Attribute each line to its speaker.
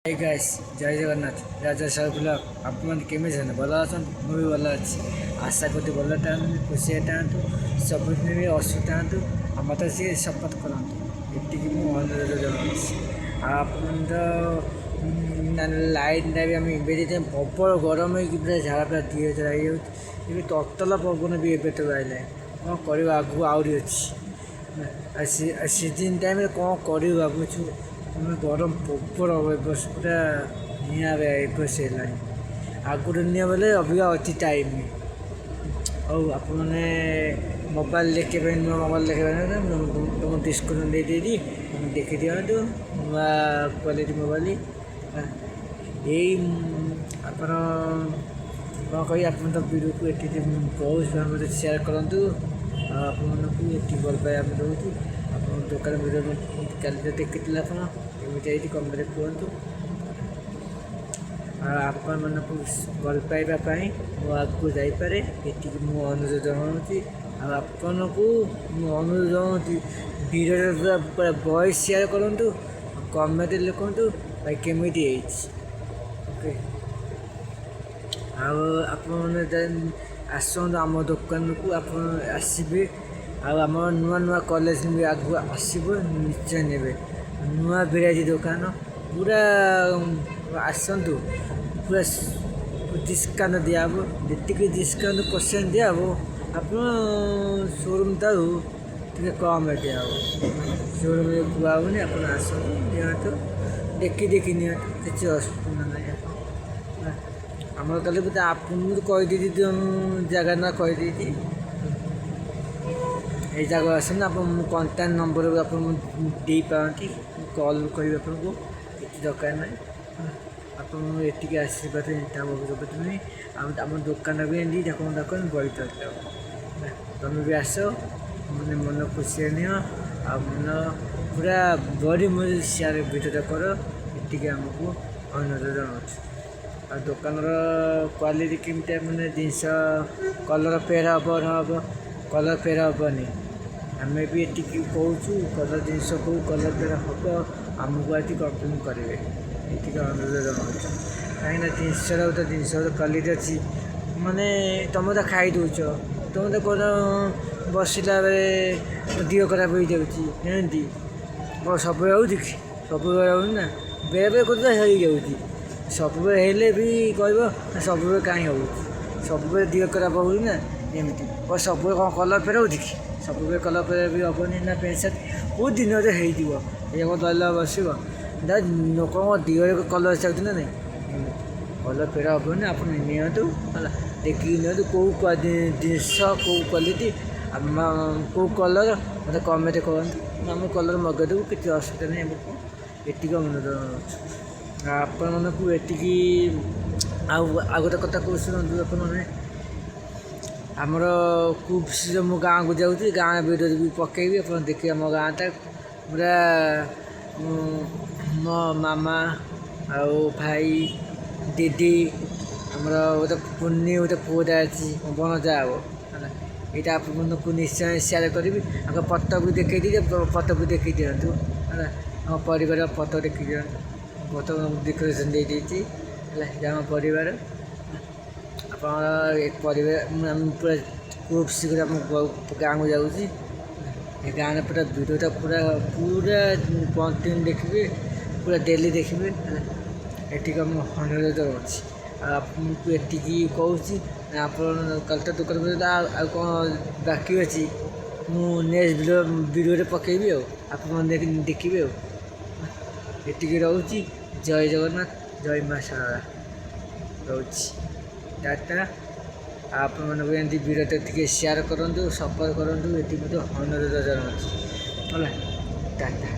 Speaker 1: Hi guys जय जगन्नाथ राजा Sahu blog आपमन केमिति छन भल अछन मु भी भल अछि आशा करते भल टाइम खुशी टाइम सब भी असुविधा आ मत सी शपथ करतु एटिक मु अनुरोध जनाऊँगी आपन लाइट भी आम एबे प्रबल गरम हो झाड़ा पूरा दी हजार ये ततला पवन भी एबे तो आइला कौन कर आगू आहरी अच्छी सीजन टाइम कौन कर भावुँ गरम प्रबल बस पूरा निआ बस है आगुरी निआ बोले अबिका अच्छी टाइम आप मोबाइल देखे नुआ मोबाइल देखे तुम डिस्काउंट दे देखी दिखाँ नुआ क्वालिटी मोबाइल यही आप कही आप वीडियो को ये बहुत सेयार करूँ आपको ये भल पाए आम रोचु आप दुकान वीडियो कल देखी आपमि कमेंट कहतु आपण भल पाइबापी मुझे जापे ये अनुरोध जनाऊँगी आपन को अनुरोध जनाऊँगी वीडियो पूरा वॉइस शेयर करूँ कमेंट लिखु भाई केमिटी ओके आप आसतु आम दुकान को आप आसबे आम नुआ नुआ कलेज भी आगू आसब निश्चय ने नुआ भेराइटी दुकान पूरा आसतु पूरा डिस्काउंट दिहब जी डिस्काउंट परसेंट दिहब आप शोरूम तारू टे कम दिहब शोरूम कहूनी आप आसतु दिखाँ देखी देखी नि किसी असुविधा ना आम कल आप कहीदी जगह ना कहीदी ये जगह आस आप कंटाक्ट नंबर आप दे पाती कल कर आपको ये दरकार ना आप ये आशीर्वाद नहीं आम दुकान भी एमती देखो देखो बड़ी तुम भी आस मैंने मन खुशी नि मन पूरा बड़ी मुझे शेयर भिडियो कर ये आमको अनुरोध जनाऊँ दुकान क्वालिटी केमती मैंने जिनस कलर फेर हम हम कलर फेर हेनी आम भी ये कहूँ कलर जिनस को कलर फेर हम आमको आज कंप्लेन करेंगे ये अनुरोध जनाऊँ कहीं जिनस तो जिनस क्वालिटी अच्छी माने तुम तो खाई दौच तुम तो कौन बसला बेले दिह खराब हो जाती सब सब ना बेले बेले कौन हो जाऊँगी सब भी कह सब कहीं हो सब दिह खराब हो ना एमती और सब कौन कलर फेर हो सब कलर फेर भी हेनी ना पेंट सर्ट बहुत दिन ये कौन दल बस लोक दिह कलर चाहिए ना नहीं कलर फेर हेनी आप नितु देखिए नितु कौ जिनस कौ क्वालिटी कौ कलर मतलब कमेंट कहतु आम कलर मगेदेबू किसी असुविधा नहीं आमको ये अनुरोध आपण मानक ये आ गोटे कथा कह शुणु आपने आमर खूब मु गाँव को जाऊँगी गाँव वीडियो भी पकेबी आप देखिए आम गाँटा पूरा मो मामा आओ भाई दीदी आमर गोटे पुन्नी गोटे पुअटा अच्छी बनजा हे यहाँ आपको निश्चय सेयार करी आप फटो भी देखी दी फटो भी देखी दिंतु है आम परिवार फटो देखी दिखाँ फटो डेकोरेशन दे आम परिवार आप परिवार पूरा खूब शीघ्र गाँव को जाऊँगी गाँव में पूरा वीडियो पूरा पूरा कंटिन्यू देखिए पूरा डेली देखिए ये अनुरोध अच्छी आपको ये कहूँ आप कल तो दुकान कौन बाकी अच्छी मुझे नेक्स्ट वीडियो पकेबी आप देखिए ये रोचे जय जगन्नाथ जय माँ शारदा रोचे टाटा आप एमती वीडियो शेयर करूँ सपोर्ट करूँ ये अनुरोध जनाऊँ टाटा।